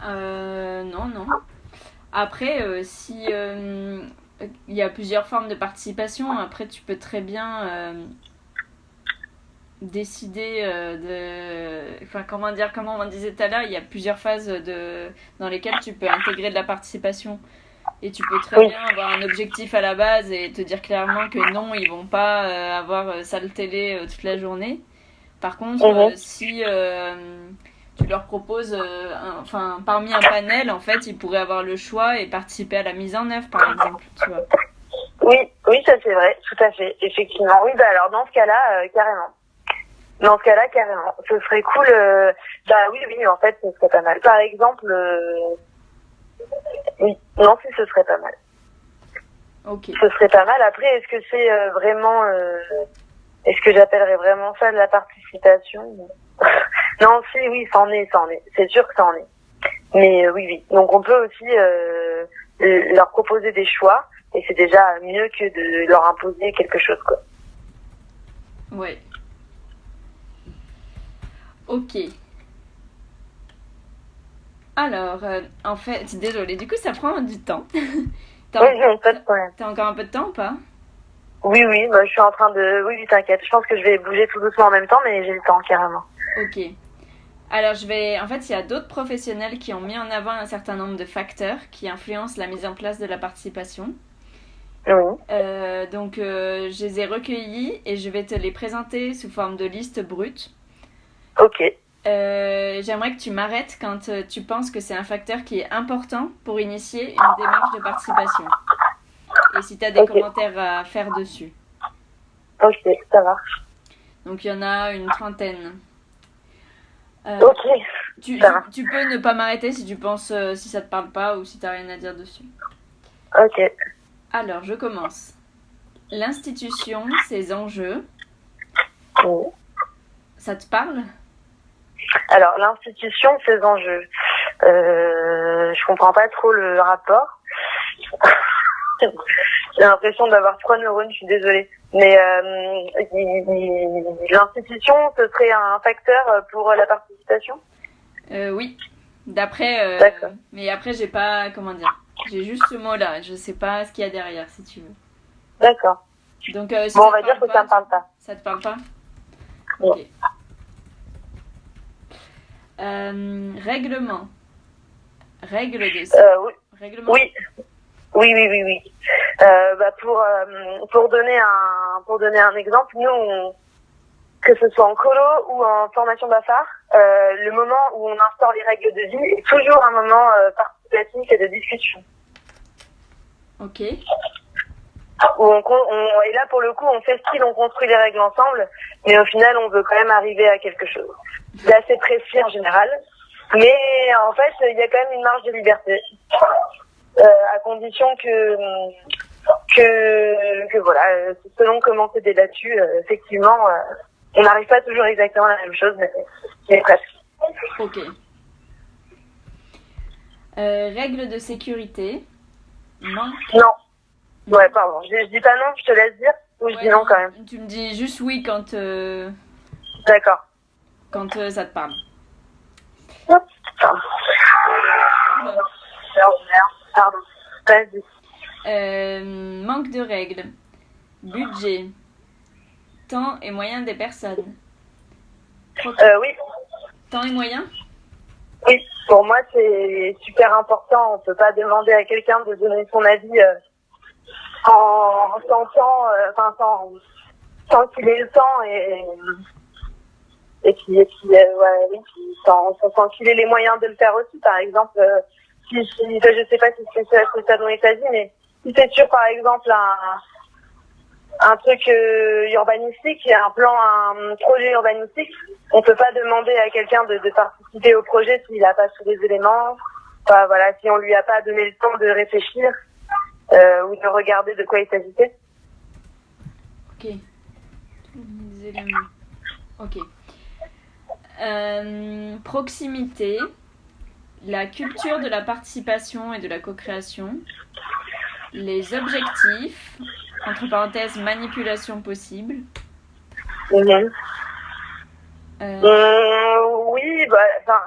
Non, non. Après, si il y a plusieurs formes de participation, après tu peux très bien décider Enfin, comment dire, comme on disait tout à l'heure, il y a plusieurs phases dans lesquelles tu peux intégrer de la participation. Et tu peux très Oui. bien avoir un objectif à la base et te dire clairement que non, ils vont pas avoir salle télé toute la journée. Par contre, Mhm. si tu leur proposes, enfin, parmi un panel, en fait, ils pourraient avoir le choix et participer à la mise en œuvre, par exemple, tu vois. Oui, oui, ça c'est vrai, tout à fait, effectivement. Oui, bah alors dans ce cas-là, carrément. Dans ce cas-là, carrément. Ce serait cool. Bah oui, oui, en fait, ce serait pas mal. Par exemple, oui, non, si, ce serait pas mal. Ok. Ce serait pas mal. Après, est-ce que c'est vraiment, est-ce que j'appellerais vraiment ça de la participation? Non, si, oui, ça en est, ça en est. C'est sûr que ça en est. Mais oui, oui. Donc on peut aussi leur proposer des choix, et c'est déjà mieux que de leur imposer quelque chose, quoi. Ouais. Ok. Alors, en fait, désolée, du coup, ça prend du temps. Oui, T'as oui, pas de problème. t'as encore un peu de temps ou pas? Oui, oui, bah, je suis en train de... Oui, oui, t'inquiète. Je pense que je vais bouger tout doucement en même temps, mais j'ai le temps, carrément. Ok. Alors, En fait, il y a d'autres professionnels qui ont mis en avant un certain nombre de facteurs qui influencent la mise en place de la participation. Oui, Je les ai recueillis et je vais te les présenter sous forme de liste brute. ok, J'aimerais que tu m'arrêtes quand tu penses que c'est un facteur qui est important pour initier une démarche de participation. Et si tu as des ok, commentaires à faire dessus. ok, ça marche. Donc, il y en a une trentaine. Euh, Ok, ça marche. tu peux ne pas m'arrêter si tu penses, si ça te parle pas ou si tu n'as rien à dire dessus. Ok. Alors, je commence. L'institution, ses enjeux, Oui. ça te parle? Alors, l'institution, ses enjeux. Je comprends pas trop le rapport. J'ai l'impression d'avoir 3 neurones, je suis désolée. Mais l'institution, ce serait un facteur pour la participation? Oui. D'après, D'accord, mais après, j'ai pas, comment dire, j'ai juste ce mot-là. Je sais pas ce qu'il y a derrière, si tu veux. d'accord. Donc, si Bon, on ça te va dire parle que ça pas, me parle pas. ça te parle pas? Ok. Bon. Règlement. Règle de Oui, règlement. oui, oui, oui, oui, oui. Bah pour donner un exemple, nous, que ce soit en colo ou en formation BAFAR, le moment où on instaure les règles de vie est toujours un moment participatif et de discussion. Ok. Et là, pour le coup, on fait style, on construit les règles ensemble, mais au final, on veut quand même arriver à quelque chose. C'est assez précis en général, mais en fait, il y a quand même une marge de liberté, à condition que voilà, selon comment c'est débattu, effectivement, on n'arrive pas toujours exactement à la même chose, mais presque. Ok. Règle de sécurité. Manque. Non. Non. Ouais, pardon. Je dis pas non, je te laisse dire, ou je dis Ouais, non non. quand même. Tu me dis juste oui D'accord. quand ça te parle. Hop. Pardon. Oula. Pardon. Vas-y. Manque de règles. Budget. Temps et moyens des personnes. Oui. Temps et moyens? Oui. Pour moi, c'est super important. On peut pas demander à quelqu'un de donner son avis sans temps, sans qu'il ait le temps ouais, oui, sans qu'il ait les moyens de le faire aussi. Par exemple, je sais pas si c'est ça dont il s'agit, mais si c'est sur, par exemple, un truc urbanistique, un projet urbanistique, on peut pas demander à quelqu'un de participer au projet s'il a pas tous les éléments. Enfin, voilà, si on lui a pas donné le temps de réfléchir ou de regarder de quoi il s'agissait. Ok. Des éléments. Ok. Proximité. La culture de la participation et de la co-création. Les objectifs. Entre parenthèses, manipulation possible. Mm-hmm. Euh, Oui, bah, enfin,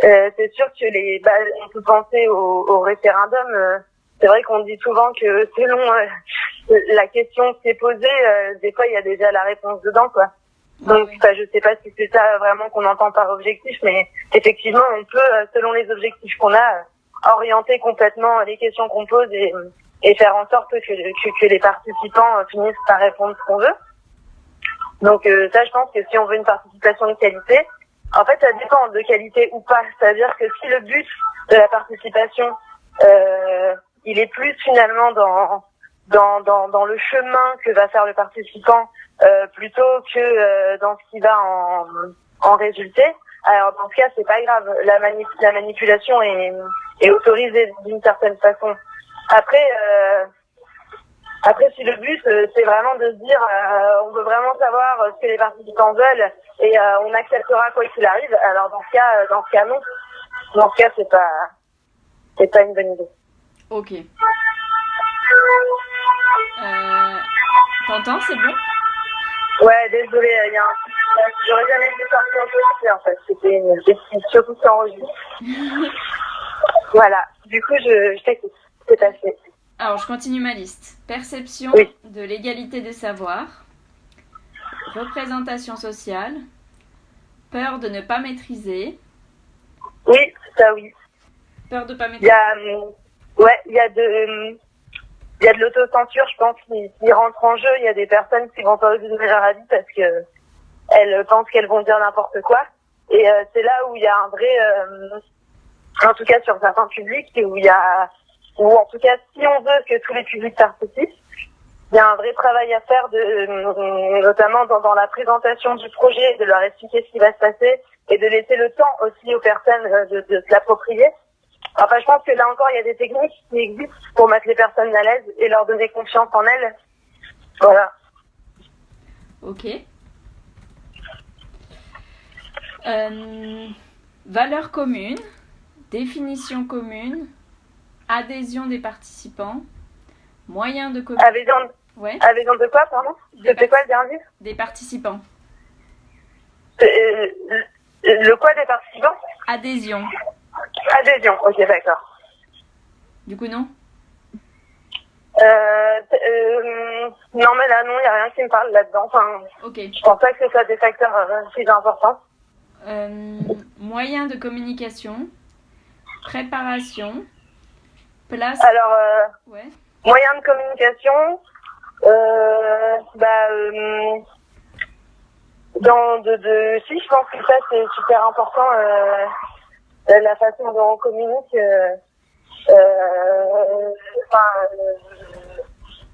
C'est sûr que on peut penser au référendum. C'est vrai qu'on dit souvent que selon la question qui est posée, des fois il y a déjà la réponse dedans, quoi. Donc, je sais pas si c'est ça vraiment qu'on entend par objectif, mais effectivement, on peut, selon les objectifs qu'on a, orienter complètement les questions qu'on pose et faire en sorte que les participants finissent par répondre ce qu'on veut. Donc, ça, je pense que si on veut une participation de qualité, en fait, ça dépend de qualité ou pas. C'est-à-dire que si le but de la participation, il est plus finalement dans le chemin que va faire le participant, plutôt que dans ce qui va en résulter. Alors dans ce cas, c'est pas grave. La manipulation est autorisée d'une certaine façon. Après, si le but c'est vraiment de se dire, on veut vraiment savoir ce que les participants veulent et on acceptera quoi qu'il arrive. Alors dans ce cas, non. Dans ce cas, c'est pas une bonne idée. Ok. T'entends, c'est bon? Ouais, désolé, il y a j'aurais jamais dû sortir en fait. C'était une bêtise, surtout que ça enregistre. Voilà. Du coup, je t'écoute. C'est passé. Alors, je continue ma liste. Perception de l'égalité des savoirs, représentation sociale, peur de ne pas maîtriser. Oui, ça oui. Peur de ne pas maîtriser. Il y a de l'autocensure, je pense, qui rentre en jeu. Il y a des personnes qui vont pas oser donner leur avis parce que elles pensent qu'elles vont dire n'importe quoi. Et c'est là où il y a un vrai, en tout cas sur certains publics, où en tout cas si on veut que tous les publics participent, il y a un vrai travail à faire, notamment dans la présentation du projet, de leur expliquer ce qui va se passer et de laisser le temps aussi aux personnes de se l'approprier. Enfin, je pense que là encore, il y a des techniques qui existent pour mettre les personnes à l'aise et leur donner confiance en elles. Voilà. Ok. Valeurs communes, définition commune, adhésion des participants, moyens de communication. Adhésion de quoi, pardon? C'était quoi le dernier? Des participants. Le quoi des participants? Adhésion. Adhésion, ok, d'accord. Du coup, non? Non, mais là, non, il n'y a rien qui me parle là-dedans. Enfin, ok. Je pense pas que ce soit des facteurs si importants. Moyens de communication, préparation, place. Alors, moyens de communication, si, je pense que ça, c'est super important, la façon dont on communique,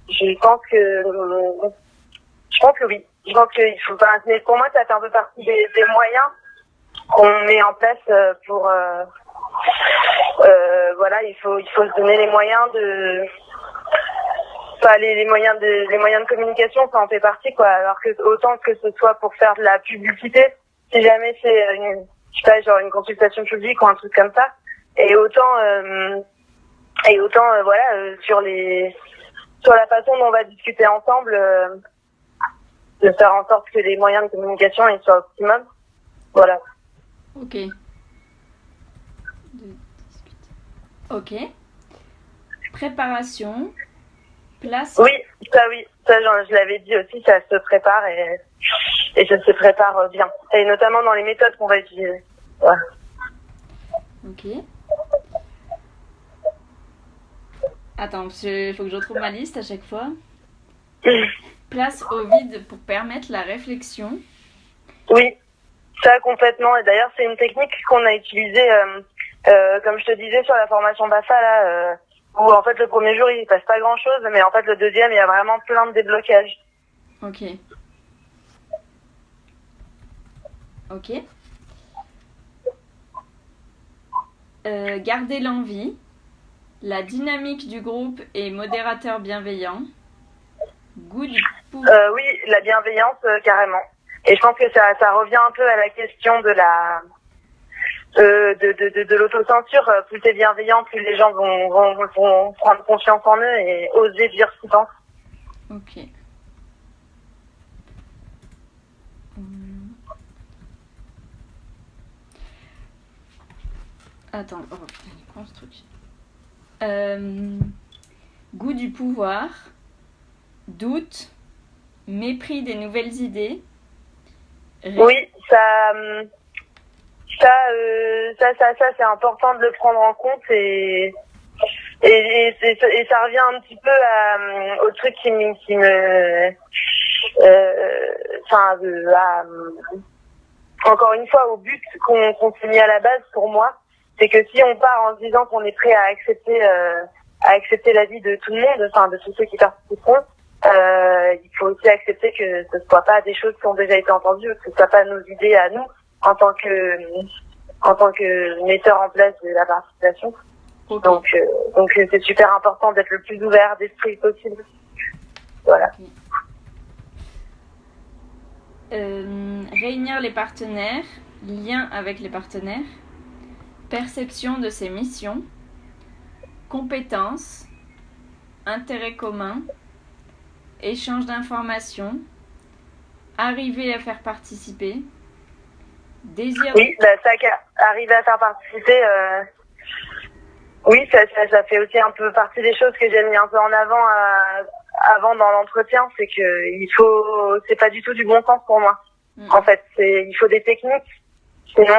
je pense que oui. Je pense qu'il faut pas, mais pour moi, ça fait un peu partie des moyens qu'on met en place pour, il faut se donner les moyens les moyens de communication, ça en fait partie, quoi. Alors que autant que ce soit pour faire de la publicité, si jamais c'est une consultation publique ou un truc comme ça, et autant sur la façon dont on va discuter ensemble, de faire en sorte que les moyens de communication ils soient optimum. Voilà. Ok. Ok. Préparation. Place. Oui, ça je l'avais dit aussi, ça se prépare et ça se prépare bien. Et notamment dans les méthodes qu'on va utiliser. Voilà. Ok. Attends, il faut que je retrouve ma liste à chaque fois. Place au vide pour permettre la réflexion. Oui, ça complètement. Et d'ailleurs, c'est une technique qu'on a utilisée, comme je te disais, sur la formation BAFA, là, où en fait le premier jour, il passe pas grand-chose, mais en fait le deuxième, il y a vraiment plein de déblocages. Ok. Garder l'envie. La dynamique du groupe et modérateur bienveillant. Goût du pouvoir. Oui, la bienveillance, carrément. Et je pense que ça revient un peu à la question de l'autocensure. Plus t'es bienveillant, plus les gens vont prendre confiance en eux et oser dire ce qu'ils pensent. Ok. Attends, oh, construction. Goût du pouvoir, doute, mépris des nouvelles idées. Oui, ça c'est important de le prendre en compte et ça revient un petit peu au truc qui me encore une fois au but qu'on s'est mis à la base pour moi, c'est que si on part en se disant qu'on est prêt à accepter l'avis de tout le monde, enfin de tous ceux qui participeront, il faut aussi accepter que ce soit pas des choses qui ont déjà été entendues, que ce soit pas nos idées à nous en tant que metteurs en place de la participation. Okay. Donc c'est super important d'être le plus ouvert d'esprit possible. Voilà. Okay. Réunir les partenaires, lien avec les partenaires, perception de ses missions, compétences, intérêts communs, échange d'informations, arriver à faire participer, désir... Oui, ça arriver à faire participer, oui, ça fait aussi un peu partie des choses que j'ai mis un peu en avant avant dans l'entretien, c'est que c'est pas du tout du bon sens pour moi. En fait, il faut des techniques, sinon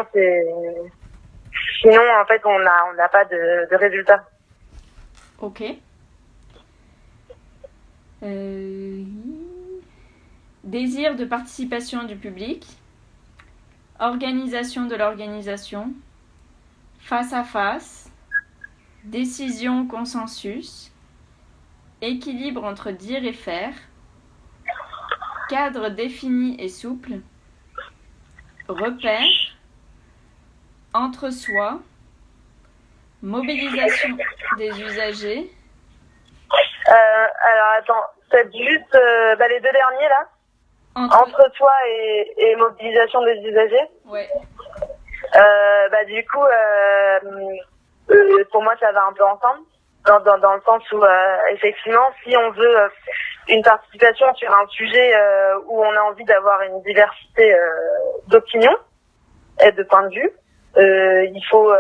en fait on n'a pas de résultat. Ok. Désir de participation du public, organisation de l'organisation, face à face, décision consensus, équilibre entre dire et faire, cadre défini et souple, repère, entre-soi, mobilisation des usagers. Alors attends, peut-être juste les deux derniers là. Entre-soi et mobilisation des usagers. Ouais. Du coup, pour moi, ça va un peu ensemble, dans le sens où, effectivement, si on veut une participation sur un sujet où on a envie d'avoir une diversité d'opinions et de points de vue, il faut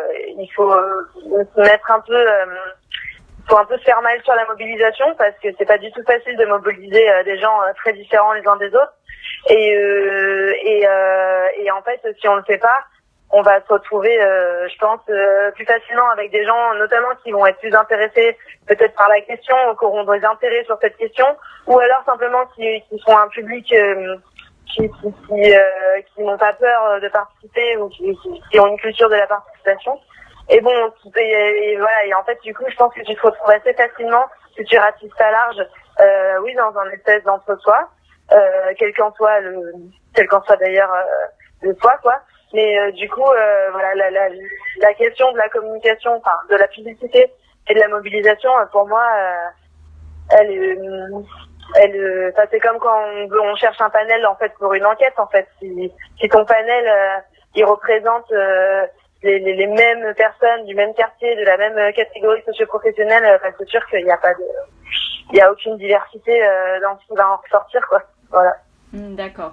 se mettre un peu... faut un peu se faire mal sur la mobilisation parce que c'est pas du tout facile de mobiliser des gens très différents les uns des autres et en fait si on le fait pas on va se retrouver je pense plus facilement avec des gens notamment qui vont être plus intéressés peut-être par la question ou qui auront des intérêts sur cette question ou alors simplement qui sont un public qui n'ont pas peur de participer ou qui ont une culture de la participation. Et bon, voilà, et en fait, du coup, je pense que tu te retrouves assez facilement, si tu ratisses ça large, oui, dans un espèce d'entre-soi, quel qu'en soit d'ailleurs le soi, quoi. Mais du coup, voilà, la question de la communication, enfin, de la publicité et de la mobilisation, pour moi, ça c'est comme quand on cherche un panel, en fait, pour une enquête, en fait. Si ton panel, il représente les mêmes personnes du même quartier, de la même catégorie socio-professionnelle, c'est sûr qu'il n'y a aucune diversité dans ce qui va en ressortir, quoi. Voilà. D'accord.